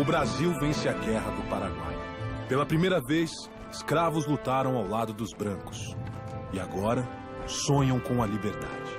Brasil vence a Guerra do Paraguai. Pela primeira vez, escravos lutaram ao lado dos brancos. E agora, sonham com a liberdade.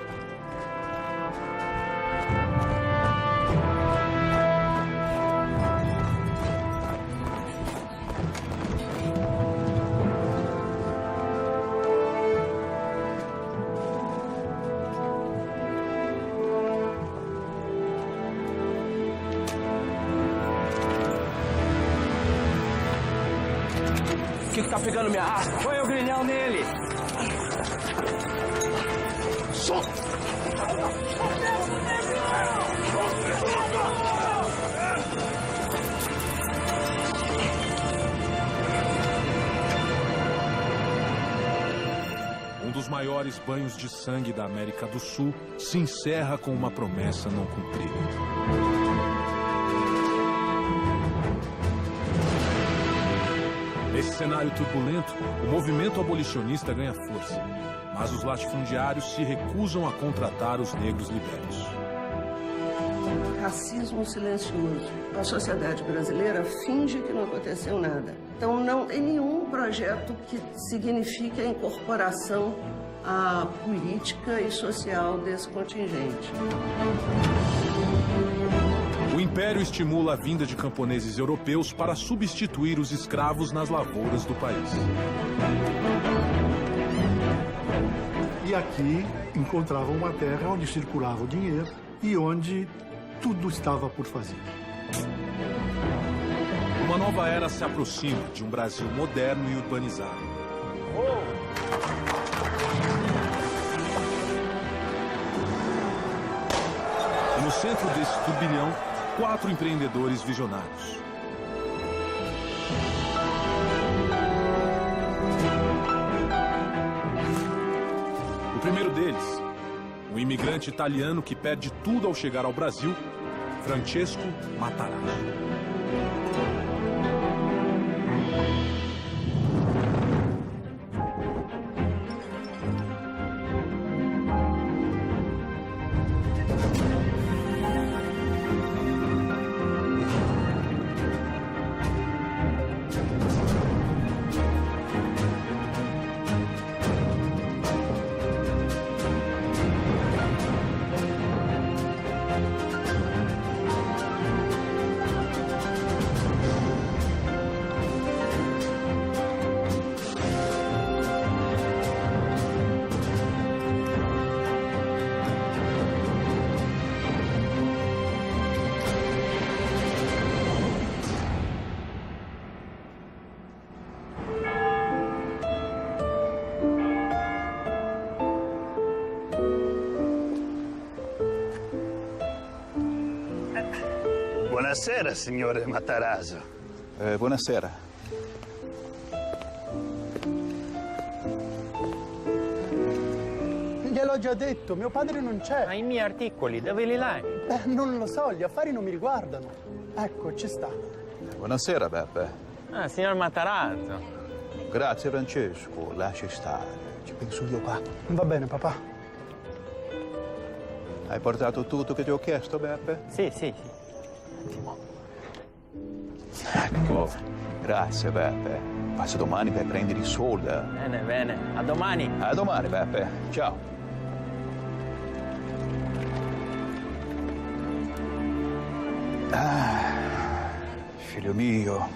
O que tá pegando minha arma? Põe o grilhão nele! Solta! Um dos maiores banhos de sangue da América do Sul se encerra com uma promessa não cumprida. Nesse cenário turbulento, o movimento abolicionista ganha força, mas os latifundiários se recusam a contratar os negros libertos. Racismo silencioso. A sociedade brasileira finge que não aconteceu nada. Então não tem nenhum projeto que signifique a incorporação à política e social desse contingente. O Império estimula a vinda de camponeses europeus para substituir os escravos nas lavouras do país. E aqui encontravam uma terra onde circulava o dinheiro e onde tudo estava por fazer. Uma nova era se aproxima de um Brasil moderno e urbanizado. E no centro desse turbilhão, 4 empreendedores visionários. O primeiro deles, um imigrante italiano que perde tudo ao chegar ao Brasil, Francesco Matarazzo. Buonasera, signore Matarazzo. Buonasera. Gliel'ho già detto, mio padre non c'è. Ma i miei articoli, dove li hai? Non lo so, gli affari non mi riguardano. Ecco, ci sta. Buonasera, Beppe. Ah, signor Matarazzo. Grazie, Francesco. Lasci stare. Ci penso io qua. Va bene, papà. Hai portato tutto che ti ho chiesto, Beppe? Sì, sì. Ecco. Grazie, Beppe. Passo domani per prendere i soldi. Bene, bene. A domani. A domani, Beppe. Ciao. Figlio mio.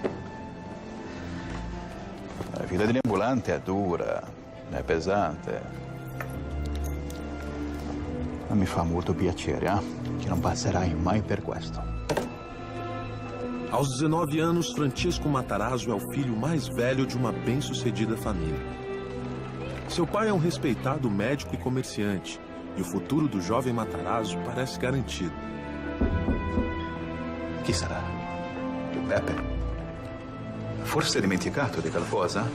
La vita dell'ambulante è dura, è pesante. Ma mi fa molto piacere, che non passerai mai per questo. Aos 19 anos, Francesco Matarazzo é o filho mais velho de uma bem-sucedida família. Seu pai é um respeitado médico e comerciante, e o futuro do jovem Matarazzo parece garantido. Chi sarà? Beppe? Forse hai dimenticato di qualcosa?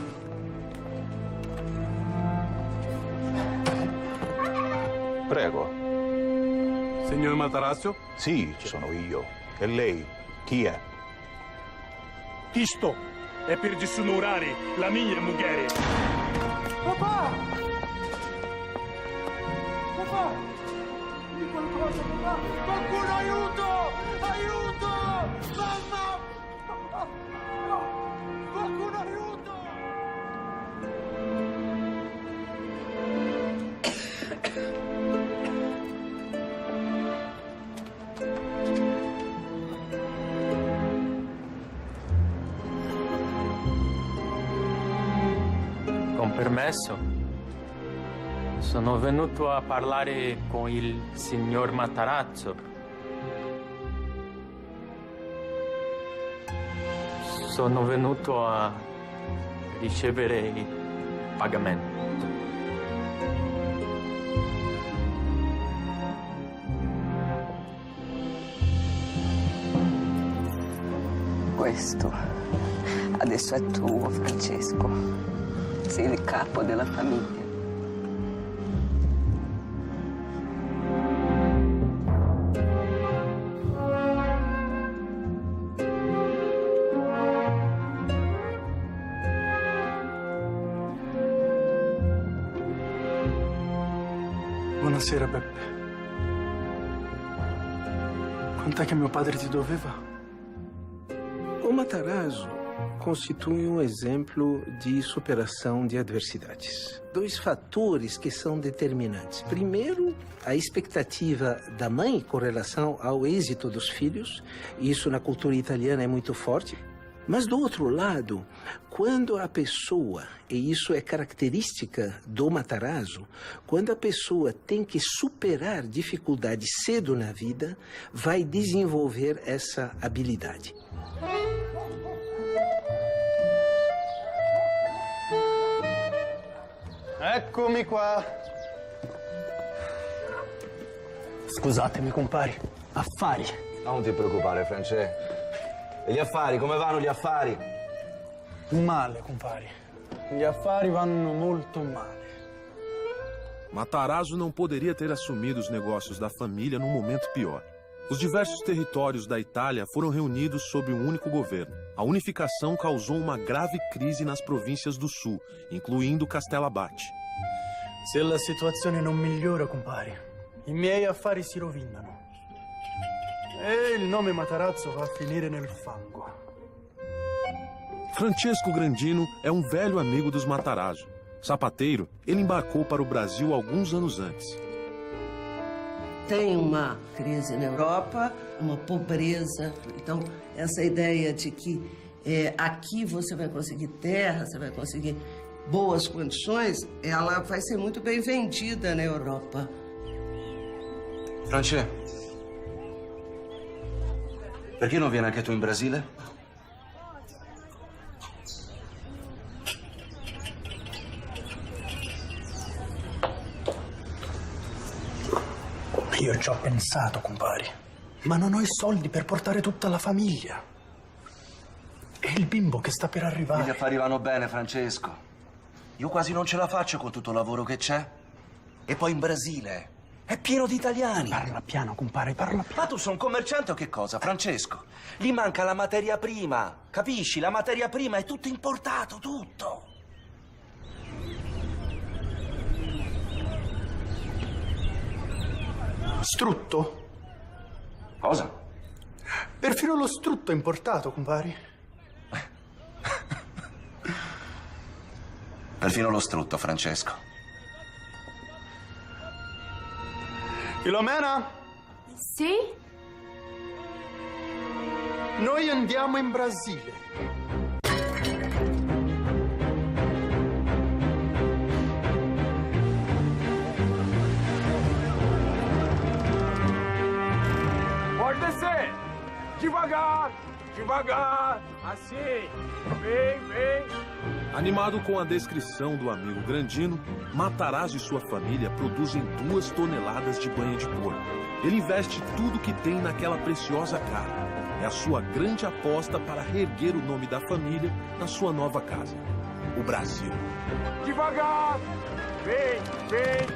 Prego. Signor Matarazzo? Sì, ci sono io. E lei? Chi è? Isto è per disonorare la mia moglie. Papà! Papà! Di qualcosa, papà! Qualcuno aiuto! Aiuto! Mamma! Qualcuno aiuto! Con permesso, sono venuto a parlare con il signor Matarazzo. Sono venuto a ricevere il pagamento. Questo adesso è tuo, Francesco. Sei il capo della famiglia. Buonasera, Beppe. Quant'è che mio padre ti doveva? O Matarazzo constitui exemplo de superação de adversidades. Dois fatores que são determinantes. Primeiro, a expectativa da mãe com relação ao êxito dos filhos. Isso na cultura italiana é muito forte. Mas do outro lado, quando a pessoa, e isso é característica do Matarazzo, quando a pessoa tem que superar dificuldades cedo na vida, vai desenvolver essa habilidade. Eccomi qua. Scusatemi, compari. Affari. Non ti preoccupare, Francesco. E gli affari, come vanno gli affari? Male, compari. Gli affari vanno molto male. Matarazzo não poderia ter assumido os negócios da família num momento pior. Os diversos territórios da Itália foram reunidos sob um único governo. A unificação causou uma grave crise nas províncias do sul, incluindo Castellabate. Se la situazione non migliora, compari, i miei affari si rovinano. E il nome Matarazzo va a finire nel fango. Francesco Grandino é um velho amigo dos Matarazzo. Sapateiro, ele embarcou para o Brasil alguns anos antes. Tem uma crise na Europa, uma pobreza. Então, essa ideia de que aqui você vai conseguir terra, você vai conseguir boas condições, ela vai ser muito bem vendida na Europa. Francesco, perché non vieni anche tu in Brasile? Io ci ho pensato, compari, ma non ho i soldi per portare tutta la famiglia. E il bimbo che sta per arrivare. Gli affari vanno bene, Francesco. Io quasi non ce la faccio con tutto il lavoro che c'è. E poi in Brasile è pieno di italiani. Parla piano, compare, parla piano. Ma tu sei un commerciante o che cosa, Francesco? Gli manca la materia prima, capisci? La materia prima è tutto importato, tutto. Strutto? Cosa? Perfino lo strutto è importato, compari. Perfino lo strutto, Francesco. Filomena? Sì? Noi andiamo in Brasile. Pode descer! Devagar! Devagar! Assim! Vem, vem! Animado com a descrição do amigo Grandino, Matarazzo e sua família produzem 2 toneladas de banha de porco. Ele investe tudo que tem naquela preciosa carne. É a sua grande aposta para reerguer o nome da família na sua nova casa, o Brasil. Devagar! Vem, vem!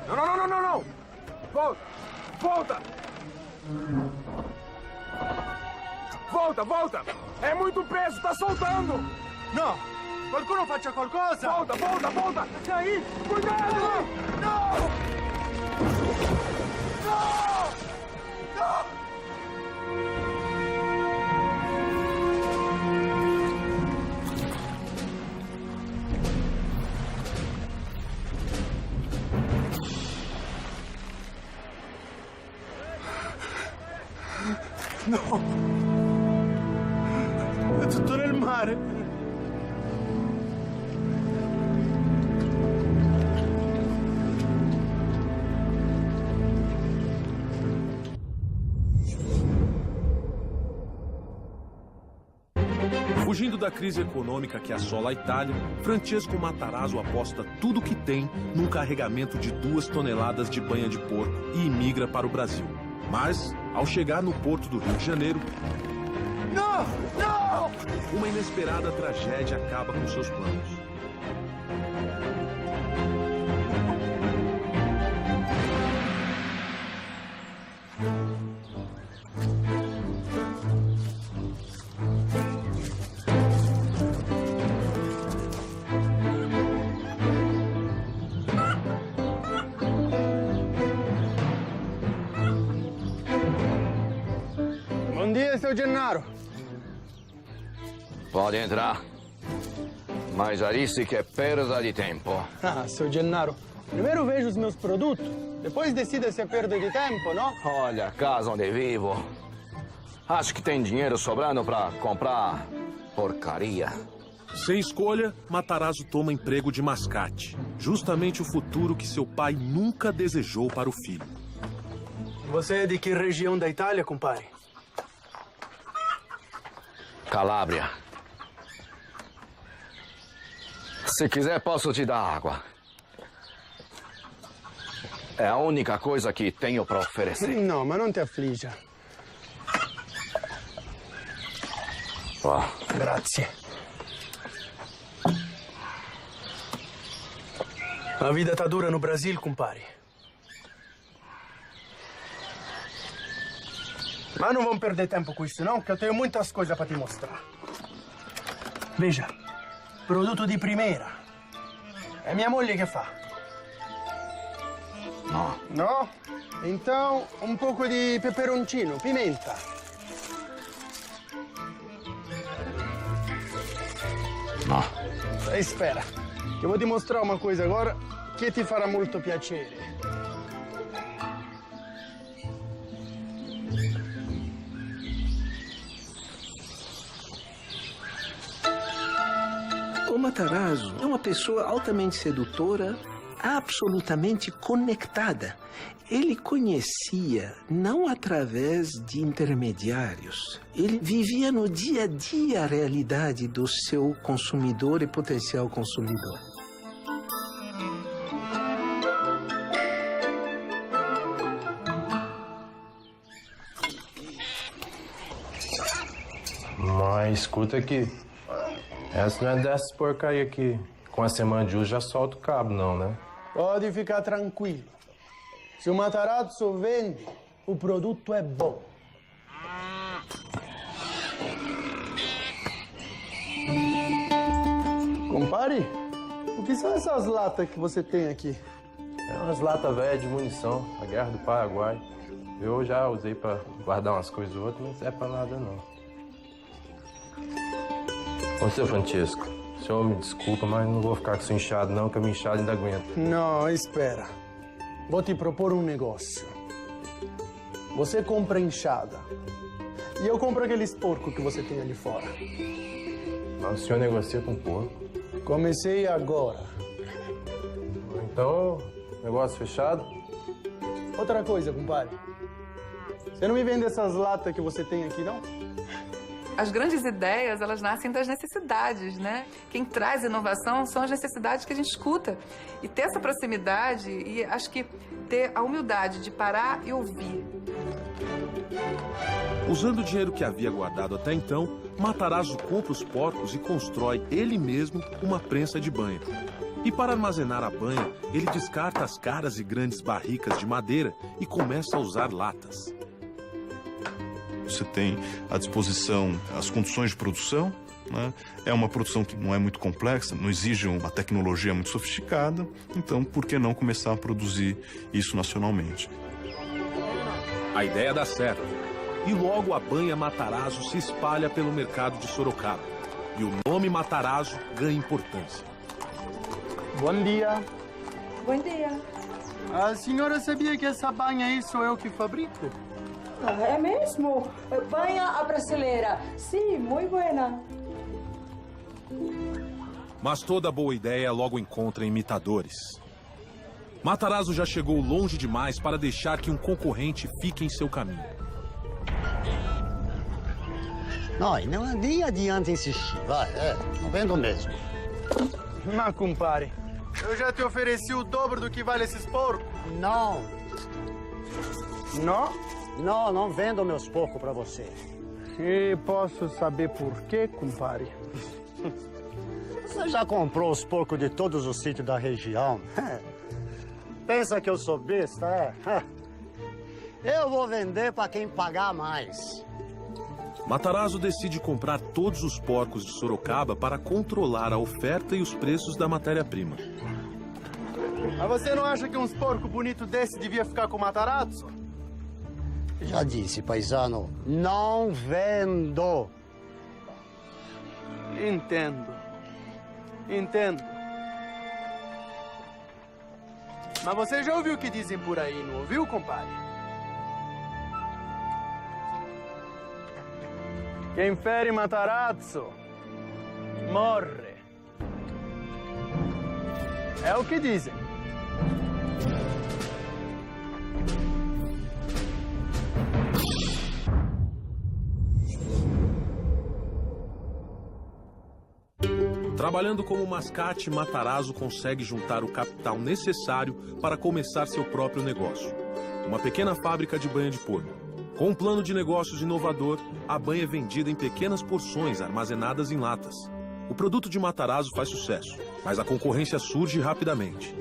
Não, não, não, não, não, não! Volta! Volta! Volta, volta! É muito peso, tá soltando! No! Qualcuno faccia qualcosa! Volta, volta, volta! E aí? Cuidado! Não! Não! Não! No! È tutto nel mare! Fugindo da crise econômica que assola a Itália, Francesco Matarazzo aposta tudo que tem num carregamento de 2 toneladas de banha de porco e imigra para o Brasil. Mas, ao chegar no porto do Rio de Janeiro, uma inesperada tragédia acaba com seus planos. Bom dia, seu Gennaro. Pode entrar. Mas já disse que é perda de tempo. Ah, seu Gennaro, primeiro vejo os meus produtos, depois decida se é perda de tempo, não? Olha, a casa onde vivo. Acho que tem dinheiro sobrando para comprar porcaria. Sem escolha, Matarazzo toma emprego de mascate. Justamente o futuro que seu pai nunca desejou para o filho. Você é de que região da Itália, compadre? Calábria. Se quiser, posso te dar água. É a única coisa que tenho para oferecer. Não, mas não te aflija. Oh. Grazie. A vida tá dura no Brasil, compadre. Mas não vamos perder tempo com isso, não, que eu tenho muitas coisas para te mostrar. Veja, produto de primeira. É minha moglie che fa. No. No? Então, um pouco de peperoncino, pimenta. No. Espera, que eu vou te mostrar uma coisa agora que ti farà molto piacere. O Matarazzo é uma pessoa altamente sedutora, absolutamente conectada. Ele conhecia não através de intermediários. Ele vivia no dia a dia a realidade do seu consumidor e potencial consumidor. Mas escuta aqui. Essa não é dessas porcaria aqui. Com a semana de uso já solta o cabo, não, né? Pode ficar tranquilo. Se o Matarazzo vende, o produto é bom. Compare, o que são essas latas que você tem aqui? É umas latas velhas de munição, a guerra do Paraguai. Eu já usei pra guardar umas coisas ou outras, mas não é pra nada, não. Ô, seu Francesco, o senhor me desculpa, mas não vou ficar com isso inchado, não, que a minha inchada ainda aguenta. Não, espera. Vou te propor um negócio. Você compra enxada e eu compro aqueles porcos que você tem ali fora. Mas o senhor negocia com porco? Comecei agora. Então, negócio fechado? Outra coisa, compadre. Você não me vende essas latas que você tem aqui, não? As grandes ideias, elas nascem das necessidades, né? Quem traz inovação são as necessidades que a gente escuta. E ter essa proximidade e acho que ter a humildade de parar e ouvir. Usando o dinheiro que havia guardado até então, Matarazzo compra os porcos e constrói ele mesmo uma prensa de banha. E para armazenar a banha, ele descarta as caras e grandes barricas de madeira e começa a usar latas. Você tem à disposição as condições de produção, né? É uma produção que não é muito complexa, não exige uma tecnologia muito sofisticada, então por que não começar a produzir isso nacionalmente? A ideia dá certo, e logo a banha Matarazzo se espalha pelo mercado de Sorocaba, e o nome Matarazzo ganha importância. Bom dia. Bom dia. A senhora sabia que essa banha aí sou eu que fabrico? É mesmo? Banha a brasileira. Sim, muito buena. Mas toda boa ideia logo encontra imitadores. Matarazzo já chegou longe demais para deixar que um concorrente fique em seu caminho. Não, nem adianta insistir, vai, não vendo mesmo. Mas, compadre, eu já te ofereci o dobro do que vale esses porcos. Não. Não? Não vendo meus porcos pra você. E posso saber por quê, compadre? Você já comprou os porcos de todos os sítios da região? Pensa que eu sou besta, é? Eu vou vender pra quem pagar mais. Matarazzo decide comprar todos os porcos de Sorocaba para controlar a oferta e os preços da matéria-prima. Mas você não acha que uns porcos bonitos desse devia ficar com o Matarazzo? Já disse, paisano, não vendo. Entendo. Mas você já ouviu o que dizem por aí, não ouviu, compadre? Quem fere Matarazzo morre. É o que dizem. Trabalhando como mascate, Matarazzo consegue juntar o capital necessário para começar seu próprio negócio. Uma pequena fábrica de banha de porco. Com um plano de negócios inovador, a banha é vendida em pequenas porções armazenadas em latas. O produto de Matarazzo faz sucesso, mas a concorrência surge rapidamente.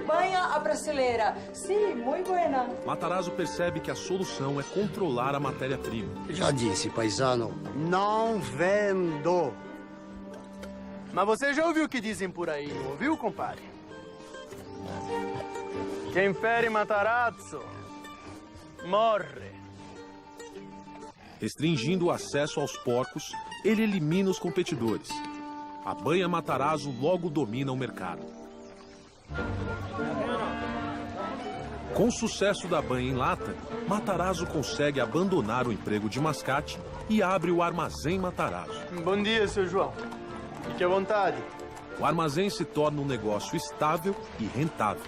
Banha a brasileira. Sim, muito buena. Matarazzo percebe que a solução é controlar a matéria-prima. Já disse, paisano, não vendo. Mas você já ouviu o que dizem por aí, não ouviu, compadre? Quem fere Matarazzo morre. Restringindo o acesso aos porcos, ele elimina os competidores. A banha Matarazzo logo domina o mercado. Com o sucesso da banha em lata, Matarazzo consegue abandonar o emprego de mascate e abre o Armazém Matarazzo. Bom dia, seu João. Fique à vontade. O armazém se torna um negócio estável e rentável.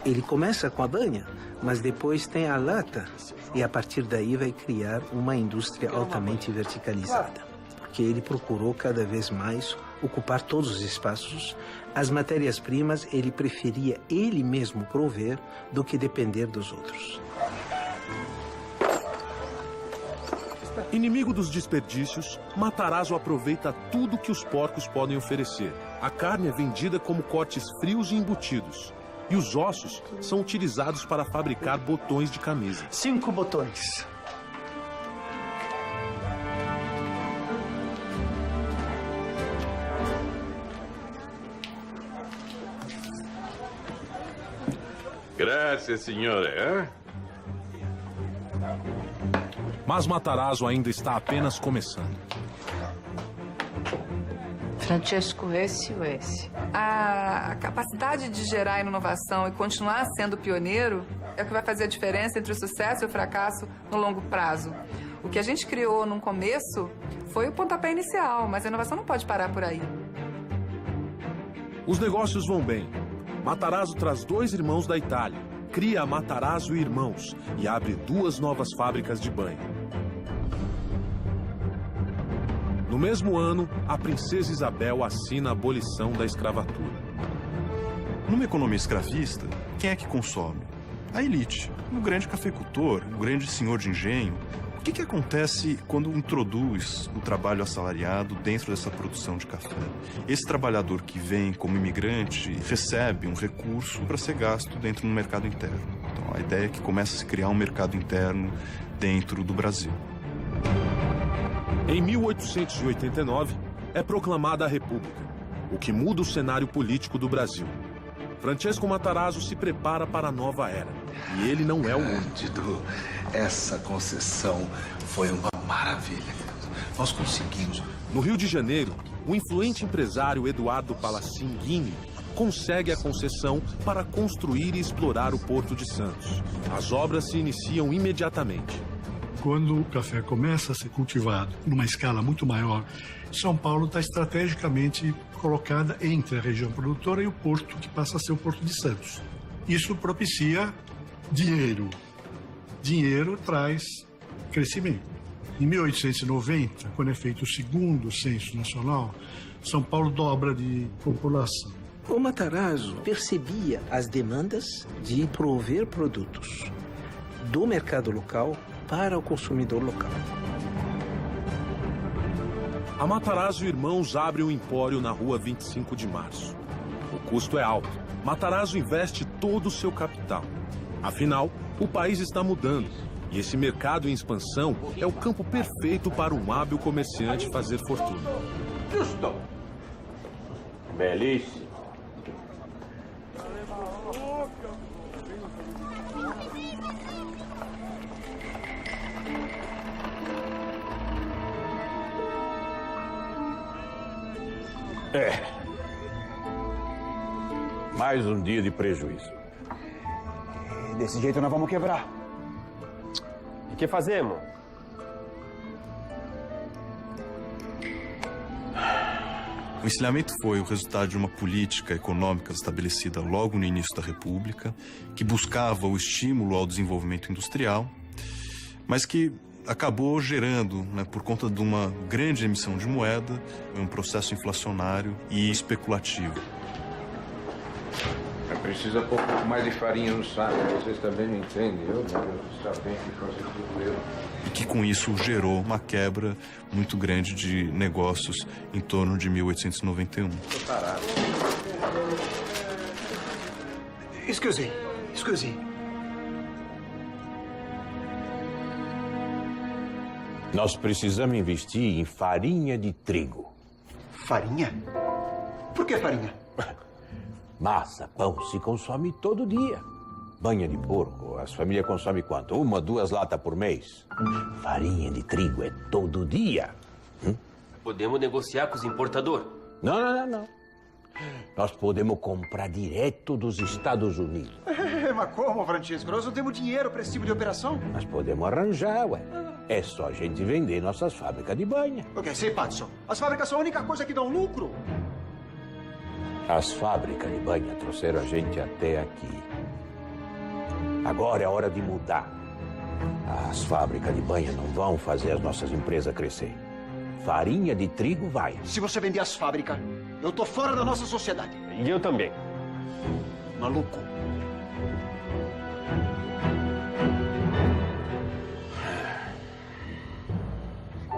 Ele começa com a banha, mas depois tem a lata. E a partir daí vai criar uma indústria altamente verticalizada. Porque ele procurou cada vez mais ocupar todos os espaços. As matérias-primas ele preferia ele mesmo prover do que depender dos outros. Inimigo dos desperdícios, Matarazzo aproveita tudo que os porcos podem oferecer. A carne é vendida como cortes frios e embutidos. E os ossos são utilizados para fabricar botões de camisa. 5 botões. Grazie, signore. Mas Matarazzo ainda está apenas começando. Francesco, esse. A capacidade de gerar inovação e continuar sendo pioneiro é o que vai fazer a diferença entre o sucesso e o fracasso no longo prazo. O que a gente criou no começo foi o pontapé inicial, mas a inovação não pode parar por aí. Os negócios vão bem. Matarazzo traz 2 irmãos da Itália, cria a Matarazzo e Irmãos e abre 2 novas fábricas de banha. No mesmo ano, a princesa Isabel assina a abolição da escravatura. Numa economia escravista, quem é que consome? A elite, o grande cafeicultor, o grande senhor de engenho. O que acontece quando introduz o trabalho assalariado dentro dessa produção de café? Esse trabalhador que vem como imigrante recebe um recurso para ser gasto dentro do mercado interno. Então, a ideia é que começa a se criar um mercado interno dentro do Brasil. Em 1889, é proclamada a República, o que muda o cenário político do Brasil. Francesco Matarazzo se prepara para a nova era, e ele não é o único. Essa concessão foi uma maravilha. Nós conseguimos. No Rio de Janeiro, o influente empresário Eduardo Palacin Guini consegue a concessão para construir e explorar o Porto de Santos. As obras se iniciam imediatamente. Quando o café começa a ser cultivado numa escala muito maior, São Paulo está estrategicamente colocada entre a região produtora e o porto, que passa a ser o Porto de Santos. Isso propicia dinheiro. Dinheiro traz crescimento. Em 1890, quando é feito o segundo censo nacional, São Paulo dobra de população. O Matarazzo percebia as demandas de prover produtos do mercado local para o consumidor local. A Matarazzo Irmãos abre um empório na rua 25 de março. O custo é alto. Matarazzo investe todo o seu capital. Afinal, o país está mudando. E esse mercado em expansão é o campo perfeito para um hábil comerciante fazer fortuna. Justo. Belíssimo. Mais um dia de prejuízo. Desse jeito nós vamos quebrar. E que fazemos? O encilhamento foi o resultado de uma política econômica estabelecida logo no início da República, que buscava o estímulo ao desenvolvimento industrial, mas que acabou gerando, por conta de uma grande emissão de moeda, um processo inflacionário e especulativo. Precisa pôr um pouco mais de farinha no saco. Vocês também não entendem. Eu está bem que fazer tudo eu. E que com isso gerou uma quebra muito grande de negócios em torno de 1891. Tô parado. Excuse. Nós precisamos investir em farinha de trigo. Farinha? Por que farinha? Massa, pão se consome todo dia. Banha de porco, as famílias consomem quanto? 1, 2 latas por mês. Farinha de trigo é todo dia. Podemos negociar com os importadores? Não. Nós podemos comprar direto dos Estados Unidos. Mas como, Francisco? Nós não temos dinheiro para esse tipo de operação. Nós podemos arranjar, ué. É só a gente vender nossas fábricas de banha. Ok, sei, Patson. As fábricas são a única coisa que dão lucro. As fábricas de banha trouxeram a gente até aqui. Agora é hora de mudar. As fábricas de banha não vão fazer as nossas empresas crescer. Farinha de trigo vai. Se você vender as fábricas, eu tô fora da nossa sociedade. E eu também. Maluco.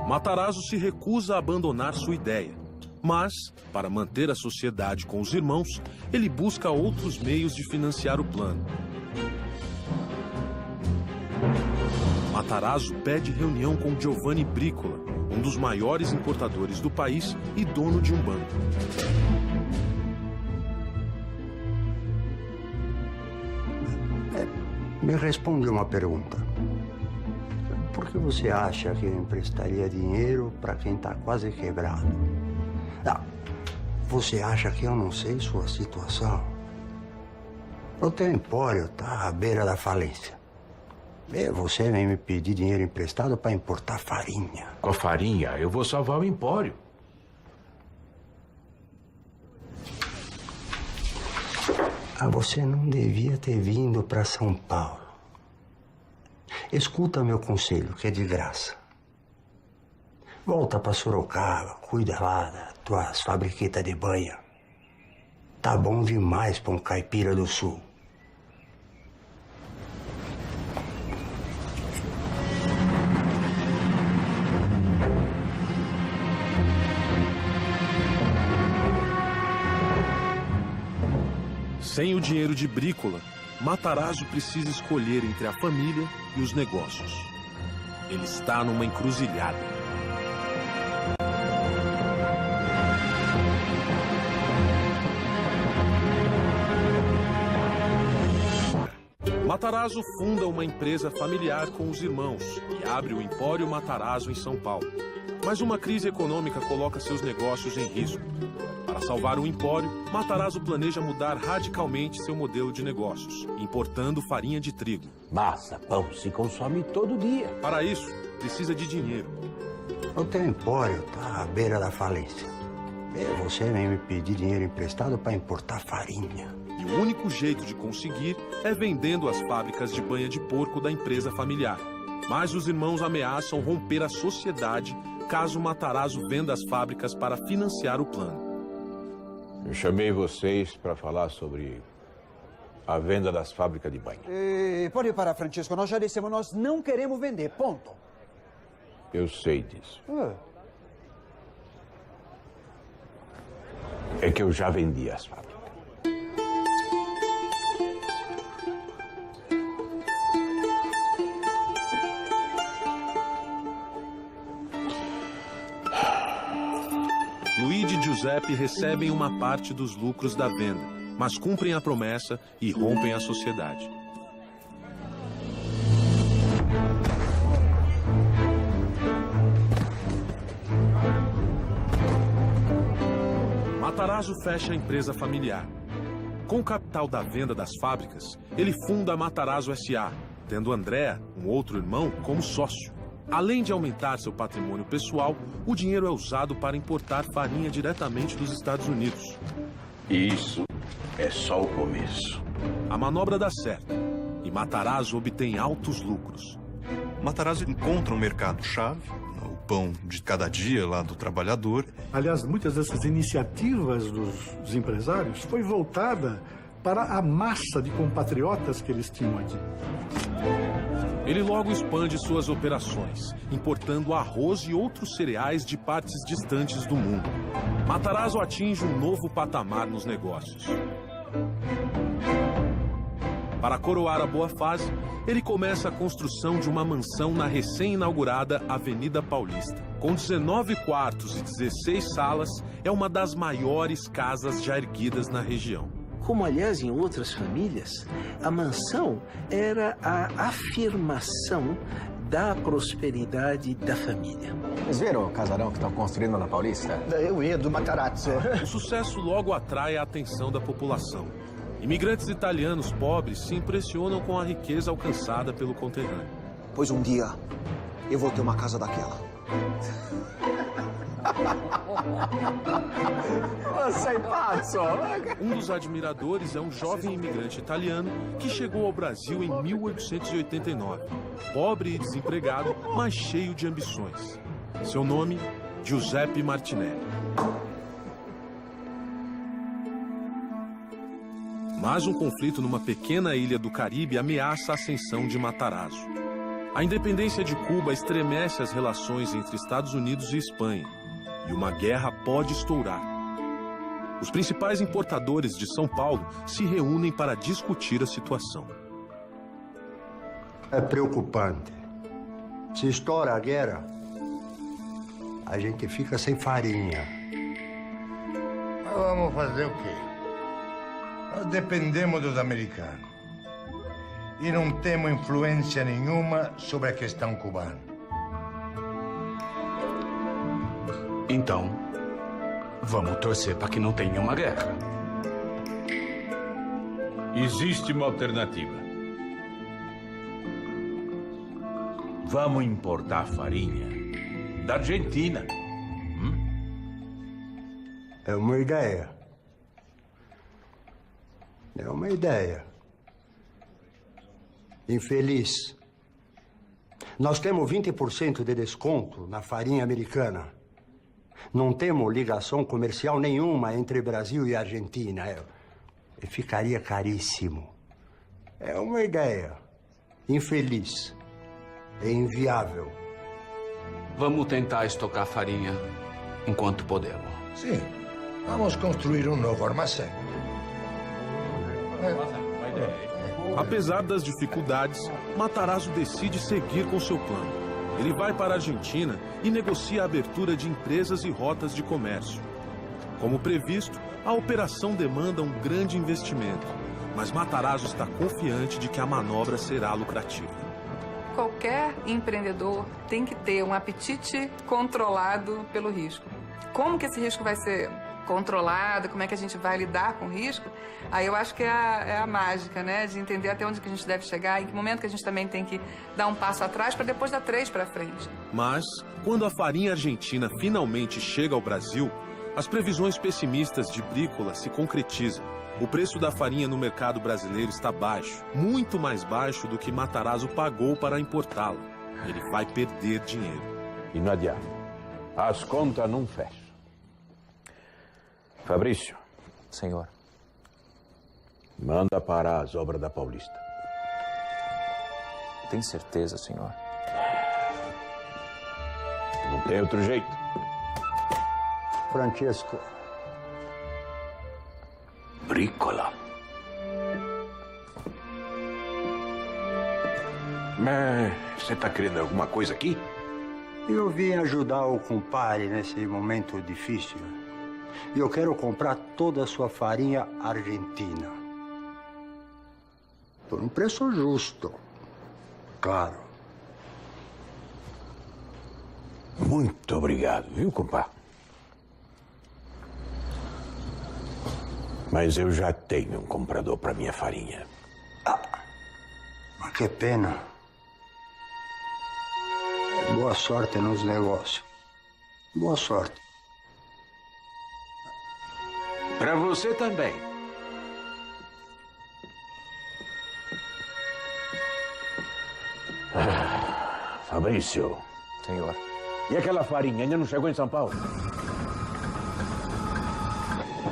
Matarazzo se recusa a abandonar sua ideia. Mas, para manter a sociedade com os irmãos, ele busca outros meios de financiar o plano. Matarazzo pede reunião com Giovanni Bricola, um dos maiores importadores do país e dono de um banco. Me responde uma pergunta. Por que você acha que eu emprestaria dinheiro para quem está quase quebrado? Você acha que eu não sei sua situação? O teu empório está à beira da falência. E você vem me pedir dinheiro emprestado para importar farinha. Com a farinha, eu vou salvar o empório. Você não devia ter vindo para São Paulo. Escuta meu conselho, que é de graça. Volta para Sorocaba, cuida lá das tuas fabriquetas de banha. Tá bom demais para um caipira do sul. Sem o dinheiro de Bricola, Matarazzo precisa escolher entre a família e os negócios. Ele está numa encruzilhada. Matarazzo funda uma empresa familiar com os irmãos e abre o Empório Matarazzo em São Paulo. Mas uma crise econômica coloca seus negócios em risco. Para salvar o empório, Matarazzo planeja mudar radicalmente seu modelo de negócios, importando farinha de trigo. Massa, pão se consome todo dia. Para isso, precisa de dinheiro. O teu empório está à beira da falência. E você vem me pedir dinheiro emprestado para importar farinha. E o único jeito de conseguir é vendendo as fábricas de banha de porco da empresa familiar. Mas os irmãos ameaçam romper a sociedade caso Matarazzo venda as fábricas para financiar o plano. Eu chamei vocês para falar sobre a venda das fábricas de banha. Pode parar, Francesco. Nós já dissemos, nós não queremos vender. Ponto. Eu sei disso. É que eu já vendi as fábricas. Luigi e Giuseppe recebem uma parte dos lucros da venda, mas cumprem a promessa e rompem a sociedade. Matarazzo fecha a empresa familiar. Com o capital da venda das fábricas, ele funda a Matarazzo S.A., tendo Andrea, um outro irmão, como sócio. Além de aumentar seu patrimônio pessoal, o dinheiro é usado para importar farinha diretamente dos Estados Unidos. Isso é só o começo. A manobra dá certo e Matarazzo obtém altos lucros. Matarazzo encontra um mercado-chave, o pão de cada dia lá do trabalhador. Aliás, muitas dessas iniciativas dos empresários foi voltada para a massa de compatriotas que eles tinham aqui. Ele logo expande suas operações, importando arroz e outros cereais de partes distantes do mundo. Matarazzo atinge um novo patamar nos negócios. Para coroar a boa fase, ele começa a construção de uma mansão na recém-inaugurada Avenida Paulista. Com 19 quartos e 16 salas, é uma das maiores casas já erguidas na região. Como, aliás, em outras famílias, a mansão era a afirmação da prosperidade da família. Vocês viram o casarão que estão construindo na Paulista? Eu ia, do Matarazzo. O sucesso logo atrai a atenção da população. Imigrantes italianos pobres se impressionam com a riqueza alcançada pelo conterrâneo. Pois um dia eu vou ter uma casa daquela. Você é pazzo! Um dos admiradores é um jovem imigrante italiano que chegou ao Brasil em 1889. Pobre e desempregado, mas cheio de ambições. Seu nome, Giuseppe Martinelli. Mas um conflito numa pequena ilha do Caribe ameaça a ascensão de Matarazzo. A independência de Cuba estremece as relações entre Estados Unidos e Espanha. E uma guerra pode estourar. Os principais importadores de São Paulo se reúnem para discutir a situação. É preocupante. Se estoura a guerra, a gente fica sem farinha. Mas vamos fazer o quê? Nós dependemos dos americanos. E não temos influência nenhuma sobre a questão cubana. Então, vamos torcer para que não tenha uma guerra. Existe uma alternativa. Vamos importar farinha da Argentina. É uma ideia. É uma ideia. Infeliz. Nós temos 20% de desconto na farinha americana. Não temos ligação comercial nenhuma entre Brasil e Argentina. E ficaria caríssimo. É uma ideia infeliz. É inviável. Vamos tentar estocar farinha enquanto podemos. Sim, vamos construir um novo armazém. Apesar das dificuldades, Matarazzo decide seguir com seu plano. Ele vai para a Argentina e negocia a abertura de empresas e rotas de comércio. Como previsto, a operação demanda um grande investimento, mas Matarazzo está confiante de que a manobra será lucrativa. Qualquer empreendedor tem que ter um apetite controlado pelo risco. Como que esse risco vai ser controlada, como é que a gente vai lidar com o risco, aí eu acho que é a mágica, né? De entender até onde que a gente deve chegar, em que momento que a gente também tem que dar um passo atrás para depois dar 3 para frente. Mas, quando a farinha argentina finalmente chega ao Brasil, as previsões pessimistas de Brícola se concretizam. O preço da farinha no mercado brasileiro está baixo, muito mais baixo do que Matarazzo pagou para importá-la. Ele vai perder dinheiro. E não adianta. As contas não fecham. Fabrício. Senhor. Manda parar as obras da Paulista. Tem certeza, senhor? Não tem outro jeito. Francesco. Brícola. Mas você está querendo alguma coisa aqui? Eu vim ajudar o compadre nesse momento difícil. E eu quero comprar toda a sua farinha argentina. Por um preço justo. Claro. Muito obrigado, viu, compadre? Mas eu já tenho um comprador para minha farinha. Mas que pena. Boa sorte nos negócios. Boa sorte. Para você também. Fabrício. Senhor. E aquela farinha ainda não chegou em São Paulo?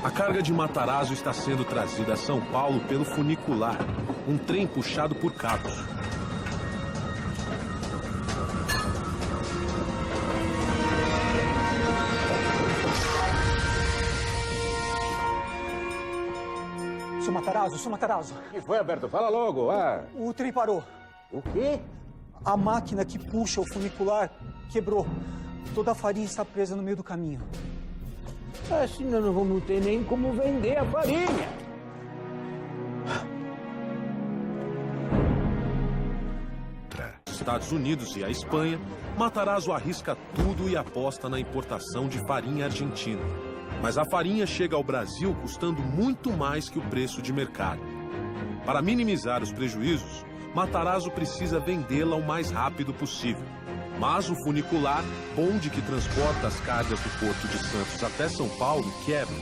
A carga de Matarazzo está sendo trazida a São Paulo pelo funicular, um trem puxado por cabos. Sou Matarazzo. O que foi, Alberto? Fala logo. O trem parou. O quê? A máquina que puxa o funicular quebrou. Toda a farinha está presa no meio do caminho. Assim nós não vamos ter nem como vender a farinha. Estados Unidos e a Espanha, Matarazzo arrisca tudo e aposta na importação de farinha argentina. Mas a farinha chega ao Brasil custando muito mais que o preço de mercado. Para minimizar os prejuízos, Matarazzo precisa vendê-la o mais rápido possível. Mas o funicular, bonde que transporta as cargas do Porto de Santos até São Paulo, quebra.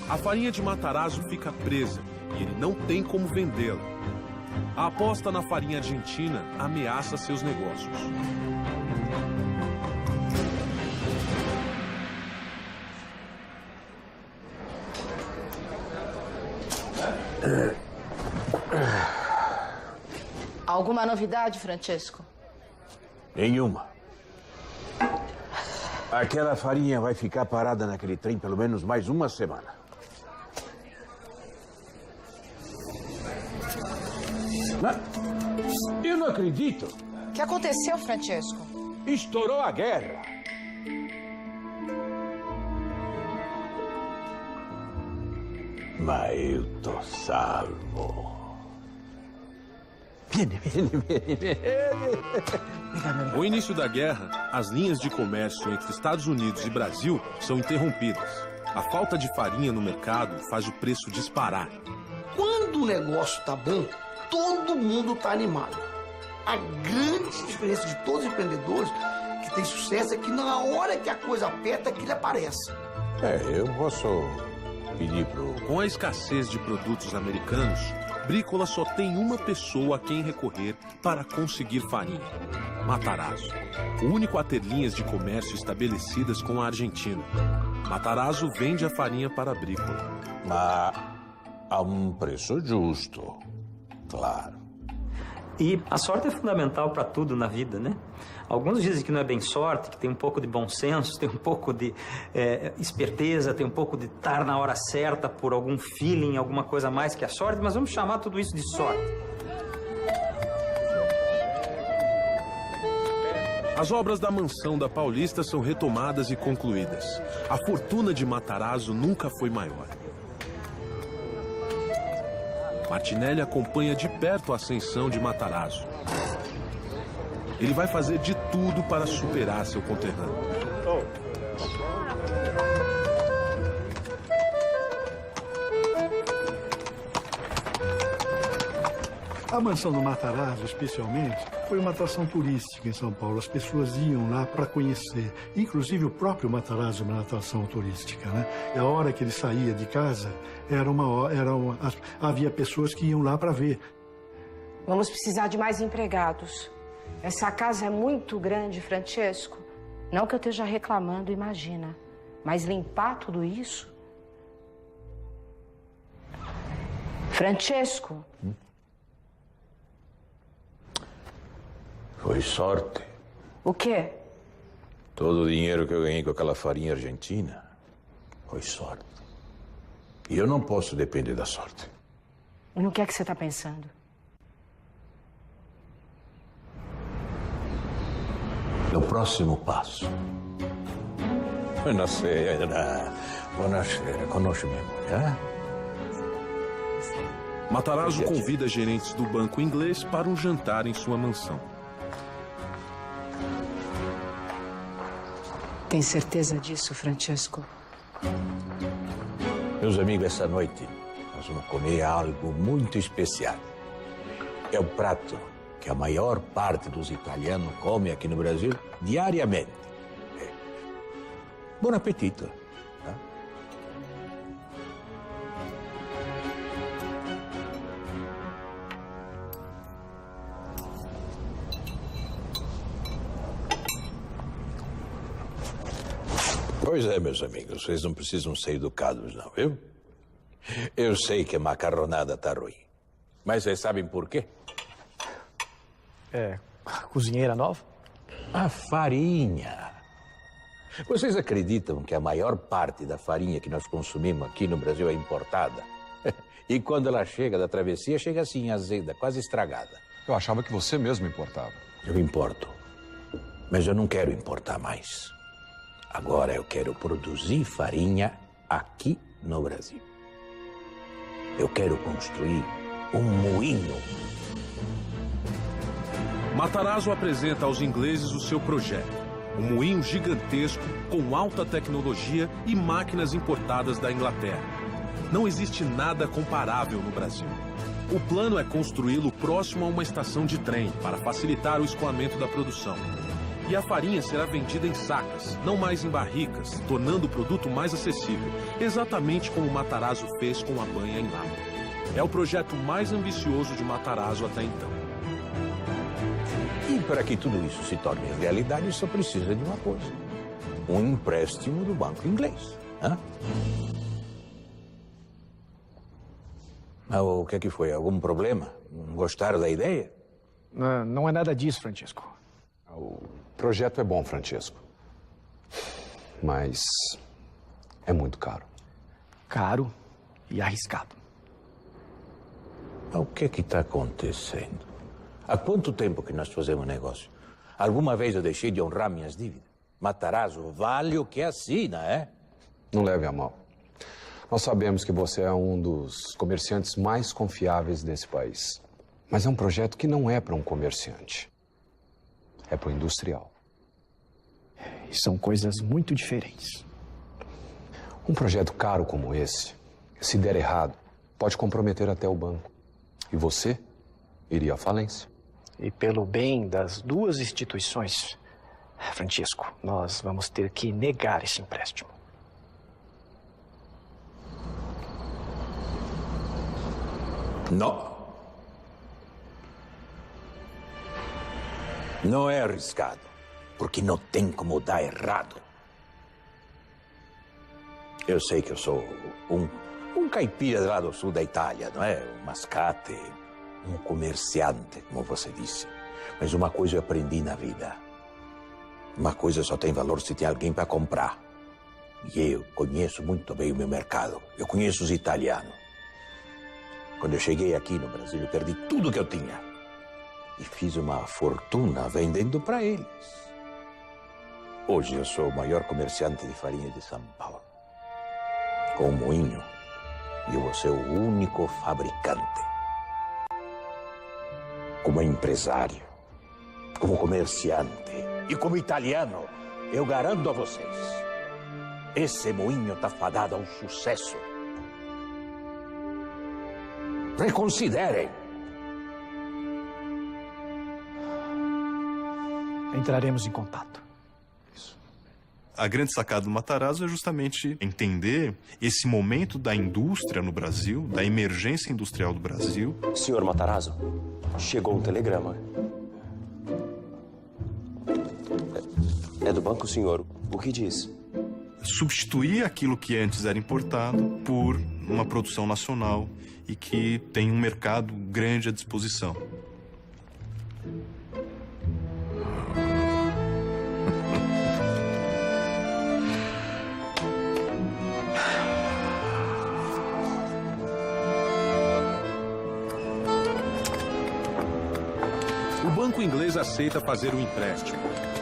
A farinha de Matarazzo fica presa e ele não tem como vendê-la. A aposta na farinha argentina ameaça seus negócios. Alguma novidade, Francesco? Nenhuma. Aquela farinha vai ficar parada naquele trem pelo menos mais uma semana. Eu não acredito. O que aconteceu, Francesco? Estourou a guerra. Mas eu tô salvo. Viene. Com o início da guerra, as linhas de comércio entre Estados Unidos e Brasil são interrompidas. A falta de farinha no mercado faz o preço disparar. Quando o negócio tá bom, todo mundo tá animado. A grande diferença de todos os empreendedores que tem sucesso é que na hora que a coisa aperta, que ele aparece. Eu posso pedir pro... Com a escassez de produtos americanos, Brícola só tem uma pessoa a quem recorrer para conseguir farinha: Matarazzo, o único a ter linhas de comércio estabelecidas com a Argentina. Matarazzo vende a farinha para a Brícola. Mas a um preço justo, claro. E a sorte é fundamental para tudo na vida, né? Alguns dizem que não é bem sorte, que tem um pouco de bom senso, tem um pouco de esperteza, tem um pouco de estar na hora certa por algum feeling, alguma coisa a mais que a sorte, mas vamos chamar tudo isso de sorte. As obras da mansão da Paulista são retomadas e concluídas. A fortuna de Matarazzo nunca foi maior. Martinelli acompanha de perto a ascensão de Matarazzo. Ele vai fazer de tudo para superar seu conterrâneo. A mansão do Matarazzo, especialmente, foi uma atração turística em São Paulo. As pessoas iam lá para conhecer. Inclusive, o próprio Matarazzo é uma atração turística, né? E a hora que ele saía de casa, havia pessoas que iam lá para ver. Vamos precisar de mais empregados. Essa casa é muito grande, Francesco. Não que eu esteja reclamando, imagina. Mas limpar tudo isso... Francesco... Foi sorte. O quê? Todo o dinheiro que eu ganhei com aquela farinha argentina foi sorte. E eu não posso depender da sorte. E no que é que você está pensando? No próximo passo. Buonasera. Buonasera. Conosce minha mulher? Matarazzo convida gerentes do banco inglês para um jantar em sua mansão. Tem certeza disso, Francesco? Meus amigos, essa noite nós vamos comer algo muito especial. É o prato que a maior parte dos italianos come aqui no Brasil diariamente. Bom apetite. Tá? Pois é, meus amigos, vocês não precisam ser educados, não, viu? Eu sei que a macarronada tá ruim, mas vocês sabem por quê? Cozinheira nova? A farinha. Vocês acreditam que a maior parte da farinha que nós consumimos aqui no Brasil é importada? E quando ela chega da travessia, chega assim, azeda, quase estragada. Eu achava que você mesmo importava. Eu importo, mas eu não quero importar mais. Agora eu quero produzir farinha aqui no Brasil. Eu quero construir um moinho. Matarazzo apresenta aos ingleses o seu projeto. Um moinho gigantesco com alta tecnologia e máquinas importadas da Inglaterra. Não existe nada comparável no Brasil. O plano é construí-lo próximo a uma estação de trem para facilitar o escoamento da produção. E a farinha será vendida em sacas, não mais em barricas, tornando o produto mais acessível, exatamente como o Matarazzo fez com a banha em lata. É o projeto mais ambicioso de Matarazzo até então. E para que tudo isso se torne realidade, só precisa de uma coisa. Um empréstimo do banco inglês. Hã? Ah, o que é que foi? Algum problema? Não gostaram da ideia? Não é nada disso, Francesco. O projeto é bom, Francesco. Mas é muito caro. Caro e arriscado. O que é que está acontecendo? Há quanto tempo que nós fazemos negócio? Alguma vez eu deixei de honrar minhas dívidas? Matarazzo vale o que assina, é? Não leve a mal. Nós sabemos que você é um dos comerciantes mais confiáveis desse país. Mas é um projeto que não é para um comerciante. É para o industrial. E são coisas muito diferentes. Um projeto caro como esse, se der errado, pode comprometer até o banco. E você iria à falência. E pelo bem das duas instituições, Francesco, nós vamos ter que negar esse empréstimo. Não. Não é arriscado, porque não tem como dar errado. Eu sei que eu sou um caipira lá do sul da Itália, não é? Um mascate, um comerciante, como você disse. Mas uma coisa eu aprendi na vida. Uma coisa só tem valor se tem alguém para comprar. E eu conheço muito bem o meu mercado. Eu conheço os italianos. Quando eu cheguei aqui no Brasil, eu perdi tudo que eu tinha. E fiz uma fortuna vendendo para eles. Hoje eu sou o maior comerciante de farinha de São Paulo. Com o moinho, eu vou ser o único fabricante. Como empresário, como comerciante e como italiano, eu garanto a vocês, esse moinho está fadado ao sucesso. Reconsiderem. entraremos em contato. A grande sacada do Matarazzo é justamente entender esse momento da indústria no Brasil, da emergência industrial do Brasil. Senhor Matarazzo, chegou um telegrama. É do banco, senhor. O que diz? Substituir aquilo que antes era importado por uma produção nacional e que tem um mercado grande à disposição. O banco inglês aceita fazer o empréstimo.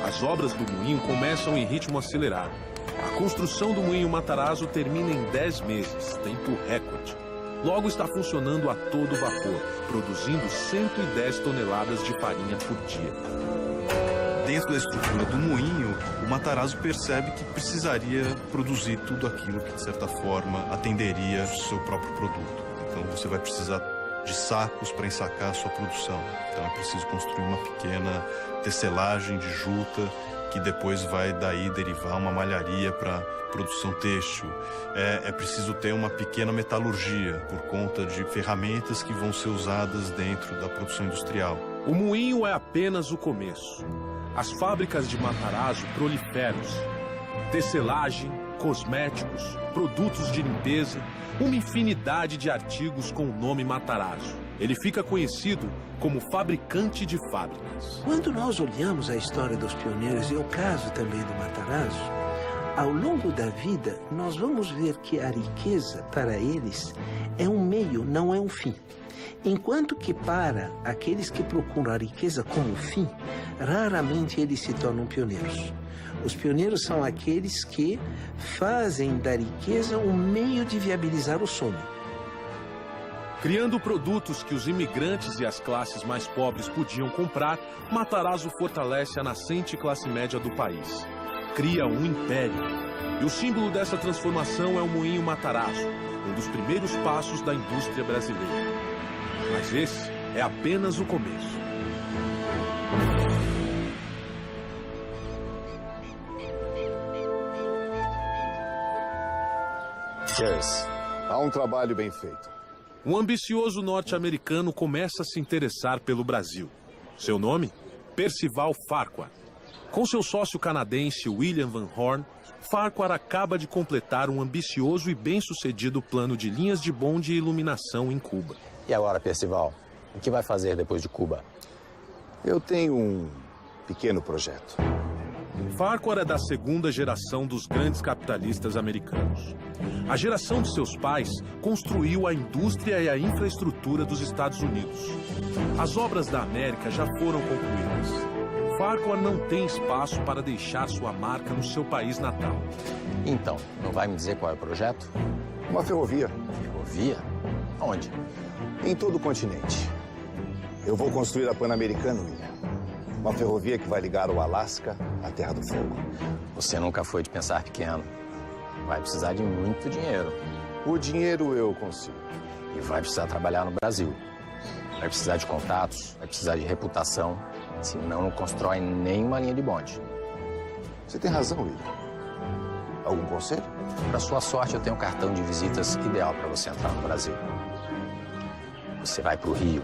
As obras do moinho começam em ritmo acelerado. A construção do moinho Matarazzo termina em 10 meses, tempo recorde. Logo está funcionando a todo vapor, produzindo 110 toneladas de farinha por dia. Dentro da estrutura do moinho, o Matarazzo percebe que precisaria produzir tudo aquilo que, de certa forma, atenderia o seu próprio produto. Então você vai precisar de sacos para ensacar a sua produção. Então é preciso construir uma pequena tecelagem de juta que depois vai daí derivar uma malharia para produção têxtil. É preciso ter uma pequena metalurgia por conta de ferramentas que vão ser usadas dentro da produção industrial. O moinho é apenas o começo. As fábricas de Matarazzo proliferam-se. Tecelagem, cosméticos, produtos de limpeza, uma infinidade de artigos com o nome Matarazzo. Ele fica conhecido como fabricante de fábricas. Quando nós olhamos a história dos pioneiros e o caso também do Matarazzo, ao longo da vida nós vamos ver que a riqueza para eles é um meio, não é um fim. Enquanto que para aqueles que procuram a riqueza como fim, raramente eles se tornam pioneiros. Os pioneiros são aqueles que fazem da riqueza um meio de viabilizar o sonho. Criando produtos que os imigrantes e as classes mais pobres podiam comprar, Matarazzo fortalece a nascente classe média do país. Cria um império. E o símbolo dessa transformação é o moinho Matarazzo, um dos primeiros passos da indústria brasileira. Mas esse é apenas o começo. Yes. Há um trabalho bem feito. Um ambicioso norte-americano começa a se interessar pelo Brasil. Seu nome? Percival Farquhar. Com seu sócio canadense William Van Horn, Farquhar acaba de completar um ambicioso e bem-sucedido plano de linhas de bonde e iluminação em Cuba. E agora, Percival, o que vai fazer depois de Cuba? Eu tenho um pequeno projeto. Farquhar é da segunda geração dos grandes capitalistas americanos. A geração de seus pais construiu a indústria e a infraestrutura dos Estados Unidos. As obras da América já foram concluídas. Farquhar não tem espaço para deixar sua marca no seu país natal. Então, não vai me dizer qual é o projeto? Uma ferrovia. Ferrovia? Onde? Em todo o continente. Eu vou construir a Pan-Americana, William. Uma ferrovia que vai ligar o Alasca à Terra do Fogo. Você nunca foi de pensar pequeno. Vai precisar de muito dinheiro. O dinheiro eu consigo. E vai precisar trabalhar no Brasil. Vai precisar de contatos, vai precisar de reputação. Senão não constrói nenhuma linha de bonde. Você tem razão, William. Algum conselho? Para sua sorte, eu tenho um cartão de visitas ideal para você entrar no Brasil. Você vai para o Rio.